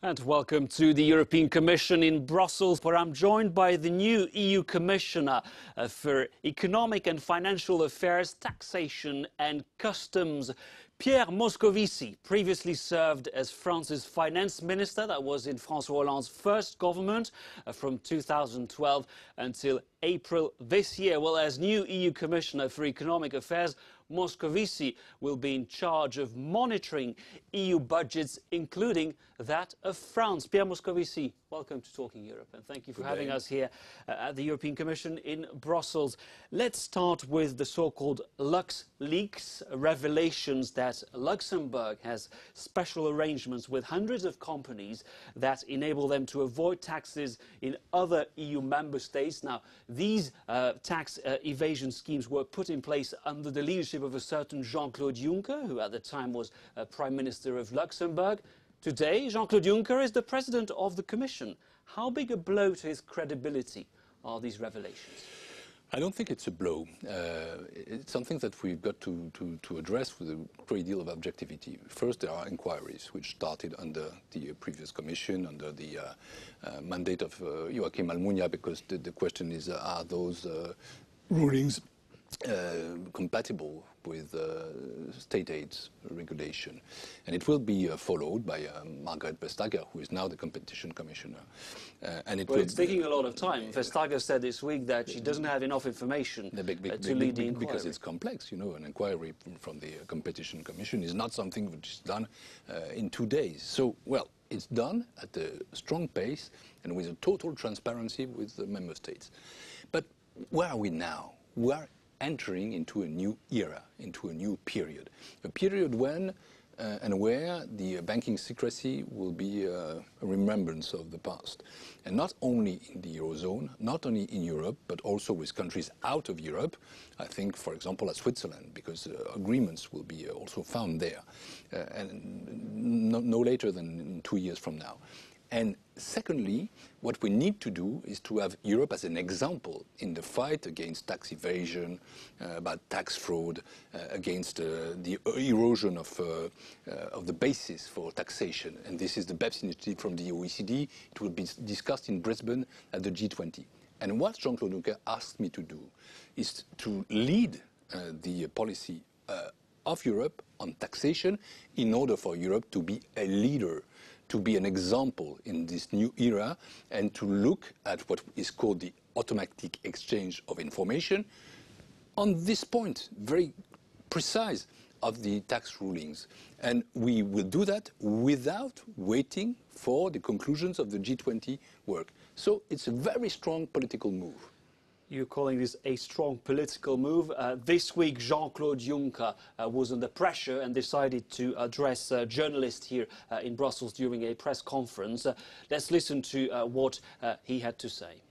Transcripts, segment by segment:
And welcome to the European Commission in Brussels, where I'm joined by the new EU Commissioner for Economic and Financial Affairs, Taxation and Customs. Pierre Moscovici previously served as France's finance minister. That was in François Hollande's first government from 2012 until April this year. Well, as new EU Commissioner for Economic Affairs, Moscovici will be in charge of monitoring EU budgets, including that of France. Pierre Moscovici, welcome to Talking Europe, and thank you for having us here at the European Commission in Brussels. Let's start with the so-called LuxLeaks revelations that Luxembourg has special arrangements with hundreds of companies that enable them to avoid taxes in other EU member states. Now, these tax evasion schemes were put in place under the leadership of a certain Jean-Claude Juncker, who at the time was Prime Minister of Luxembourg. Today, Jean-Claude Juncker is the President of the Commission. How big a blow to his credibility are these revelations? I don't think it's a blow. It's something that we've got to address with a great deal of objectivity. First, there are inquiries which started under the previous Commission, under the mandate of Joachim Almunia, because the question is, are those rulings compatible with state aids regulation? And it will be followed by Margaret Vestager, who is now the competition commissioner. It's taking a lot of time. Vestager said this week that she doesn't have enough information to lead the inquiry. Because it's complex, you know, an inquiry from the competition commission is not something which is done in 2 days. So, well, it's done at a strong pace and with a total transparency with the member states. But where are we now? We are entering into a new era, into a new period. A period when and where the banking secrecy will be a remembrance of the past. And not only in the Eurozone, not only in Europe, but also with countries out of Europe. I think, for example, at Switzerland, because agreements will be also found there, and no later than 2 years from now. And secondly, what we need to do is to have Europe as an example in the fight against tax evasion, about tax fraud, against the erosion of the basis for taxation. And this is the BEPS initiative from the OECD. It will be discussed in Brisbane at the G20. And what Jean-Claude Juncker asked me to do is to lead the policy of Europe on taxation in order for Europe to be a leader, to be an example in this new era, and to look at what is called the automatic exchange of information on this point, very precise, of the tax rulings. And we will do that without waiting for the conclusions of the G20 work. So it's a very strong political move. You're calling this a strong political move. This week, Jean-Claude Juncker was under pressure and decided to address journalists here in Brussels during a press conference. Let's listen to what he had to say.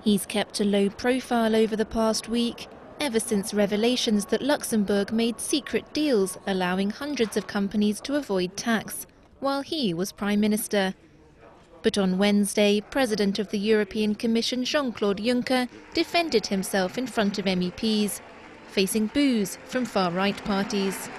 He's kept a low profile over the past week, ever since revelations that Luxembourg made secret deals allowing hundreds of companies to avoid tax, while he was Prime Minister. But on Wednesday, President of the European Commission Jean-Claude Juncker defended himself in front of MEPs, facing boos from far-right parties.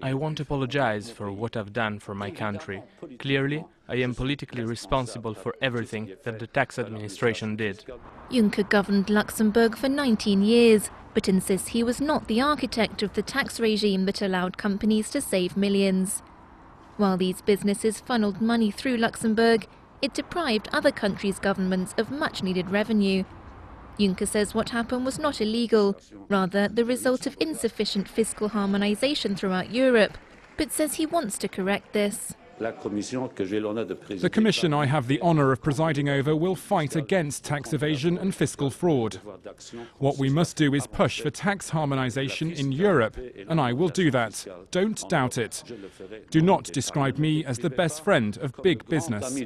I won't apologize for what I've done for my country. Clearly, I am politically responsible for everything that the tax administration did. Juncker governed Luxembourg for 19 years, but insists he was not the architect of the tax regime that allowed companies to save millions. While these businesses funneled money through Luxembourg, it deprived other countries' governments of much-needed revenue. Juncker says what happened was not illegal, rather the result of insufficient fiscal harmonization throughout Europe, but says he wants to correct this. The Commission I have the honour of presiding over will fight against tax evasion and fiscal fraud. What we must do is push for tax harmonisation in Europe, and I will do that. Don't doubt it. Do not describe me as the best friend of big business.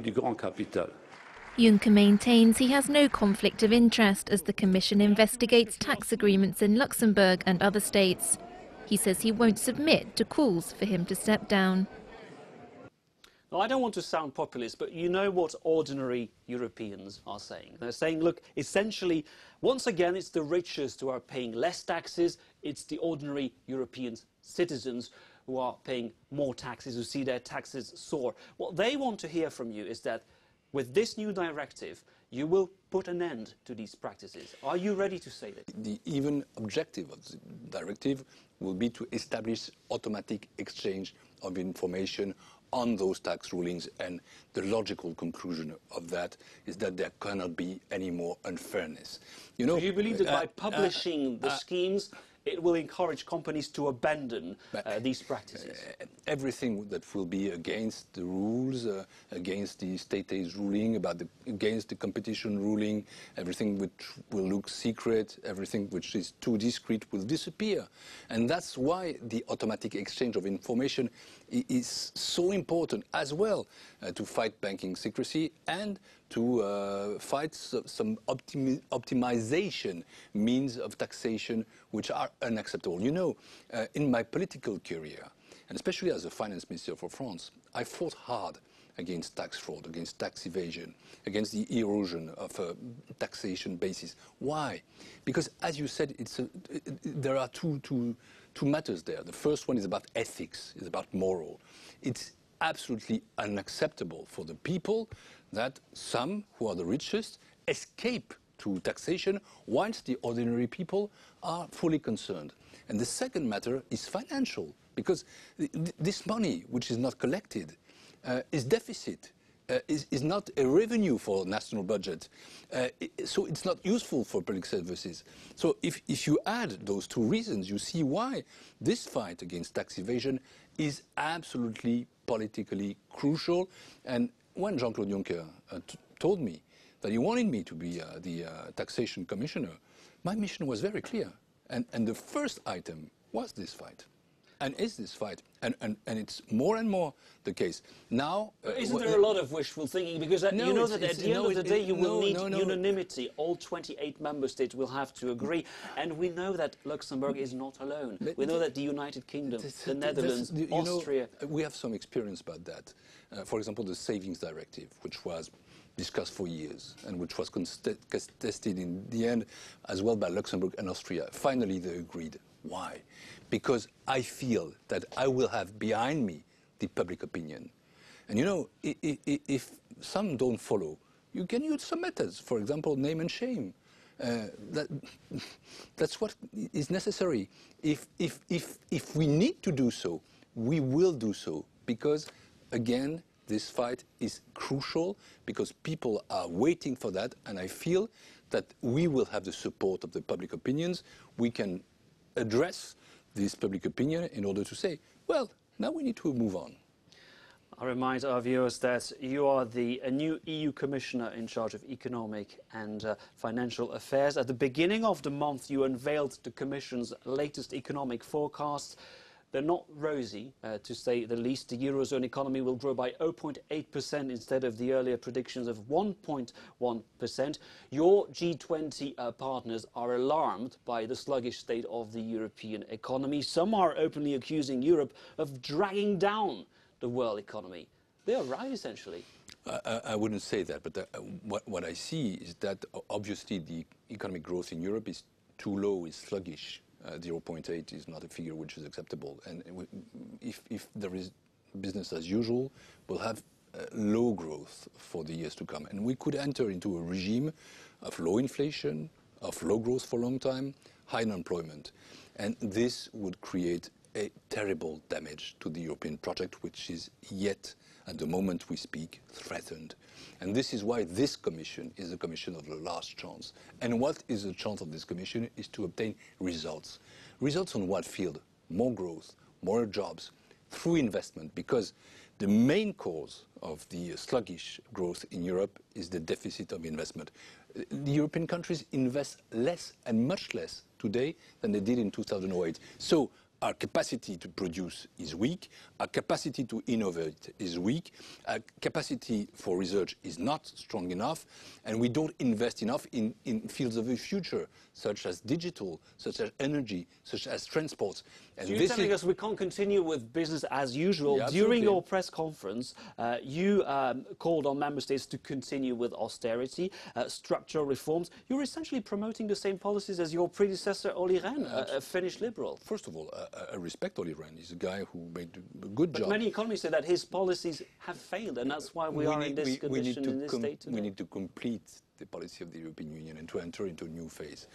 Juncker maintains he has no conflict of interest as the Commission investigates tax agreements in Luxembourg and other states. He says he won't submit to calls for him to step down. Now, I don't want to sound populist, but you know what ordinary Europeans are saying. They're saying, look, essentially, once again, it's the richest who are paying less taxes. It's the ordinary European citizens who are paying more taxes, who see their taxes soar. What they want to hear from you is that with this new directive, you will put an end to these practices. Are you ready to say that? The even objective of the directive will be to establish automatic exchange of information on those tax rulings, and the logical conclusion of that is that there cannot be any more unfairness. You know, do you believe that by publishing the schemes, it will encourage companies to abandon these practices? Everything that will be against the rules, against the state aid ruling, against the competition ruling, everything which will look secret, everything which is too discreet will disappear. And that's why the automatic exchange of information is so important as well to fight banking secrecy and to fight some optimization means of taxation which are unacceptable. You know, in my political career, and especially as a finance minister for France, I fought hard against tax fraud, against tax evasion, against the erosion of a taxation basis. Why? Because, as you said, there are two matters there. The first one is about ethics, is about moral. It's absolutely unacceptable for the people that some, who are the richest, escape to taxation whilst the ordinary people are fully concerned. And the second matter is financial, because this money, which is not collected, is deficit, is not a revenue for national budget, so it's not useful for public services. So if you add those two reasons, you see why this fight against tax evasion is absolutely politically crucial. And when Jean-Claude Juncker told me that he wanted me to be the taxation commissioner, my mission was very clear. And the first item was this fight. And is this fight, and it's more and more the case. Now, isn't there a lot of wishful thinking? Because you know that at the end of the day you will need unanimity. All 28 member states will have to agree. And we know that Luxembourg is not alone. We know that the United Kingdom, the Netherlands, Austria... we have some experience about that. For example, the savings directive, which was discussed for years and which was contested in the end as well by Luxembourg and Austria. Finally, they agreed. Why? Because I feel that I will have behind me the public opinion. And you know, if some don't follow, you can use some methods. For example, name and shame. That's what is necessary. If we need to do so, we will do so. Because, again, this fight is crucial because people are waiting for that. And I feel that we will have the support of the public opinions. We can address this public opinion in order to say, well, now we need to move on. I remind our viewers that you are a new EU Commissioner in charge of economic and financial affairs. At the beginning of the month, you unveiled the Commission's latest economic forecasts. They're not rosy, to say the least. The Eurozone economy will grow by 0.8% instead of the earlier predictions of 1.1%. Your G20 partners are alarmed by the sluggish state of the European economy. Some are openly accusing Europe of dragging down the world economy. They are right, essentially. I wouldn't say that, but what I see is that obviously the economic growth in Europe is too low, is sluggish. 0.8 is not a figure which is acceptable. And if there is business as usual, we'll have low growth for the years to come. And we could enter into a regime of low inflation, of low growth for a long time, high unemployment. And this would create a terrible damage to the European project, which is yet, at the moment we speak, threatened. And this is why this Commission is a Commission of the last chance. And what is the chance of this Commission is to obtain results. Results on what field? More growth, more jobs, through investment, because the main cause of the sluggish growth in Europe is the deficit of investment. The European countries invest less and much less today than they did in 2008. So our capacity to produce is weak, our capacity to innovate is weak, our capacity for research is not strong enough, and we don't invest enough in fields of the future, such as digital, such as energy, such as transport. And so you're telling us we can't continue with business as usual. Yeah, during your press conference, you called on member states to continue with austerity, structural reforms. You're essentially promoting the same policies as your predecessor, Olli Rehn, a Finnish liberal. First of all, I respect Olli Rehn. He's a guy who made a good job. But many economists say that his policies have failed, and that's why we are in this condition, in this state today. We need to complete the policy of the European Union and to enter into a new phase.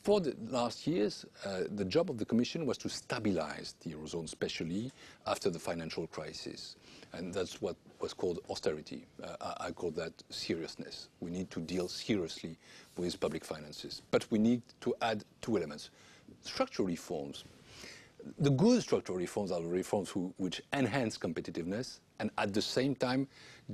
For the last years, the job of the Commission was to stabilize the Eurozone, especially after the financial crisis. And that's what was called austerity. I call that seriousness. We need to deal seriously with public finances. But we need to add two elements. Structural reforms. The good structural reforms are the reforms which enhance competitiveness and at the same time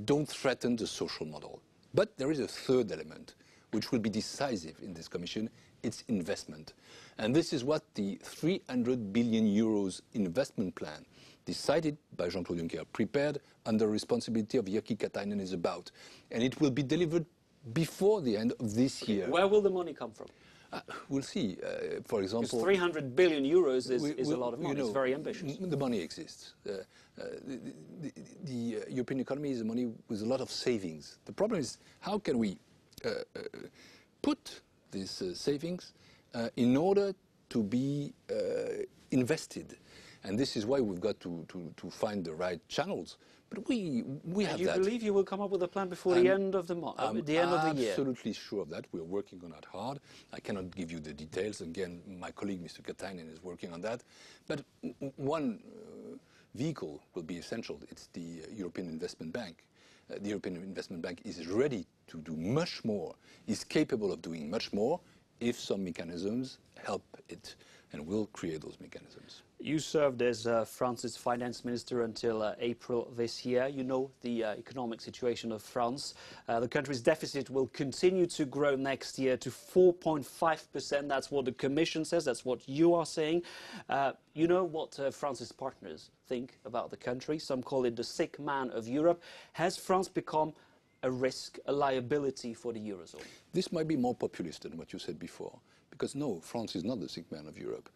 don't threaten the social model. But there is a third element which will be decisive in this Commission. It's investment. And this is what the 300 billion euros investment plan decided by Jean-Claude Juncker, prepared under responsibility of Jyrki Katainen, is about. And it will be delivered before the end of this year. Where will the money come from? We'll see. For example, because 300 billion euros is a lot of money. You know, it's very ambitious. The money exists. The European economy is a money with a lot of savings. The problem is how can we put these savings in order to be invested. And this is why we've got to find the right channels. But we have that. You believe you will come up with a plan before the end of the month, the end of the year? I'm absolutely sure of that. We're working on that hard. I cannot give you the details. Again, my colleague, Mr. Katainen, is working on that. But one vehicle will be essential. It's the European Investment Bank. The European Investment Bank is ready to do much more, is capable of doing much more if some mechanisms help it, and will create those mechanisms. You served as France's finance minister until April this year. You know the economic situation of France. The country's deficit will continue to grow next year to 4.5%. That's what the Commission says. That's what you are saying. You know what France's partners think about the country. Some call it the sick man of Europe. Has France become a risk, a liability for the Eurozone? This might be more populist than what you said before. Because no, France is not the sick man of Europe.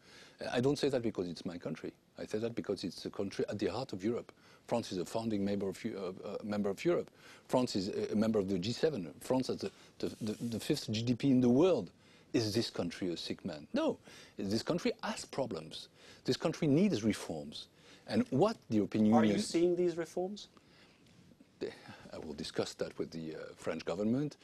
I don't say that because it's my country. I say that because it's a country at the heart of Europe. France is a founding member of Europe. France is a member of the G7. France has the fifth GDP in the world. Is this country a sick man? No. This country has problems. This country needs reforms. And what the European Union... Are you seeing these reforms? I will discuss that with the French government.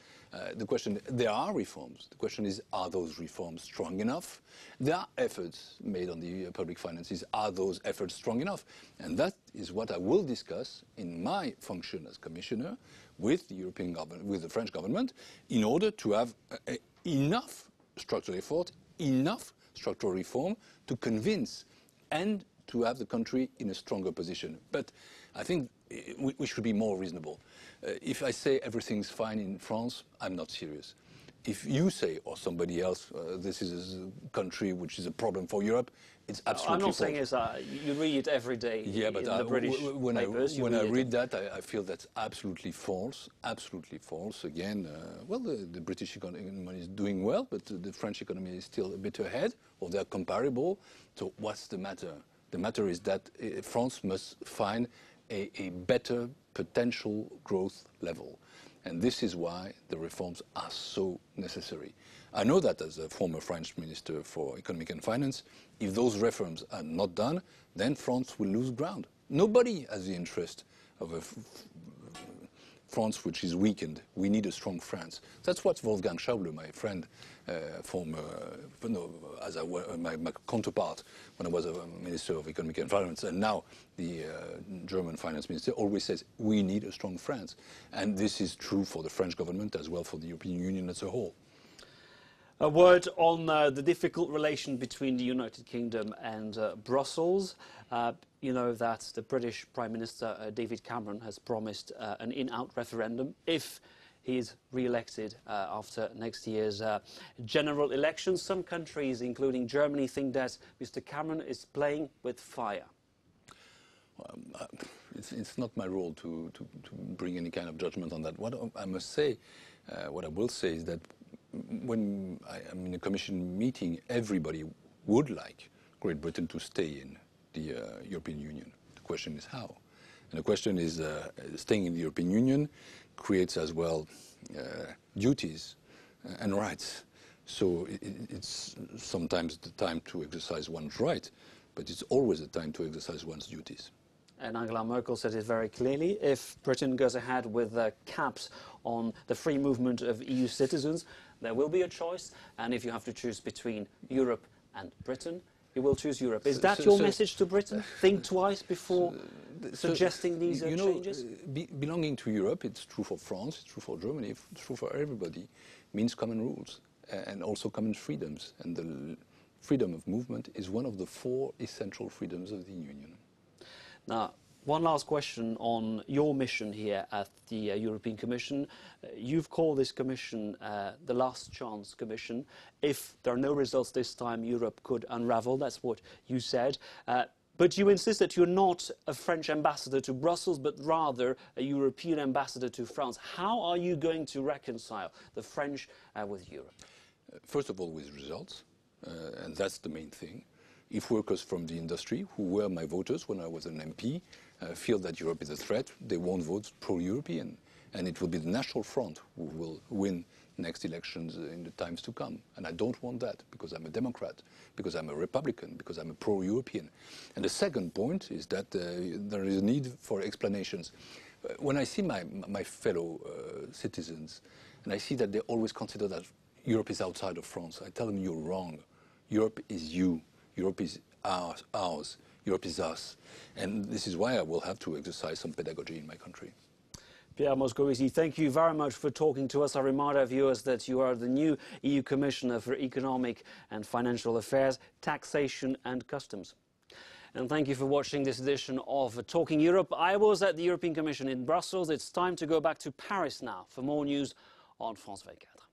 The question, there are reforms. The question is, are those reforms strong enough? There are efforts made on the public finances. Are those efforts strong enough? And that is what I will discuss in my function as commissioner with the European government, with the French government, in order to have enough structural effort, enough structural reform to convince and to have the country in a stronger position. But I think we should be more reasonable. If I say everything's fine in France, I'm not serious. If you say, or somebody else, this is a country which is a problem for Europe, it's absolutely I'm not false. saying it's, you read it every day in the British papers. When I read that, I feel that's absolutely false, absolutely false. Again, well, the British economy is doing well, but the French economy is still a bit ahead, or they're comparable. So what's the matter? The matter is that France must find a better potential growth level. And this is why the reforms are so necessary. I know that as a former French Minister for Economic and Finance, if those reforms are not done, then France will lose ground. Nobody has the interest of a France which is weakened. We need a strong France. That's what Wolfgang Schäuble, my friend, my counterpart when I was a Minister of Economic and Finance, and now the German Finance Minister, always says we need a strong France. And this is true for the French government as well for the European Union as a whole. A word on the difficult relation between the United Kingdom and Brussels. You know that the British Prime Minister David Cameron has promised an in-out referendum if he is re-elected after next year's general elections. Some countries, including Germany, think that Mr. Cameron is playing with fire. It's not my role to bring any kind of judgment on that. What I must say, what I will say is that when I'm in a Commission meeting, everybody would like Great Britain to stay in the European Union. The question is how. And the question is, staying in the European Union creates as well duties and rights. So it's sometimes the time to exercise one's right, but it's always a time to exercise one's duties. And Angela Merkel said it very clearly. If Britain goes ahead with caps on the free movement of EU citizens, there will be a choice. And if you have to choose between Europe and Britain, you will choose Europe. Is that your message to Britain? Think twice before suggesting these changes? Belonging to Europe, it's true for France, it's true for Germany, it's true for everybody, means common rules and also common freedoms. And the freedom of movement is one of the 4 essential freedoms of the Union. Now, one last question on your mission here at the European Commission. You've called this commission the Last Chance Commission. If there are no results this time, Europe could unravel. That's what you said. But you insist that you're not a French ambassador to Brussels, but rather a European ambassador to France. How are you going to reconcile the French with Europe? First of all, with results, and that's the main thing. If workers from the industry, who were my voters when I was an MP, feel that Europe is a threat, they won't vote pro-European. And it will be the National Front who will win next elections in the times to come. And I don't want that, because I'm a Democrat, because I'm a Republican, because I'm a pro-European. And the second point is that there is a need for explanations. When I see my fellow citizens, and I see that they always consider that Europe is outside of France, I tell them you're wrong. Europe is you. Europe is ours. Europe is us. And this is why I will have to exercise some pedagogy in my country. Pierre Moscovici, thank you very much for talking to us. I remind our viewers that you are the new EU Commissioner for Economic and Financial Affairs, Taxation and Customs. And thank you for watching this edition of Talking Europe. I was at the European Commission in Brussels. It's time to go back to Paris now for more news on France 24.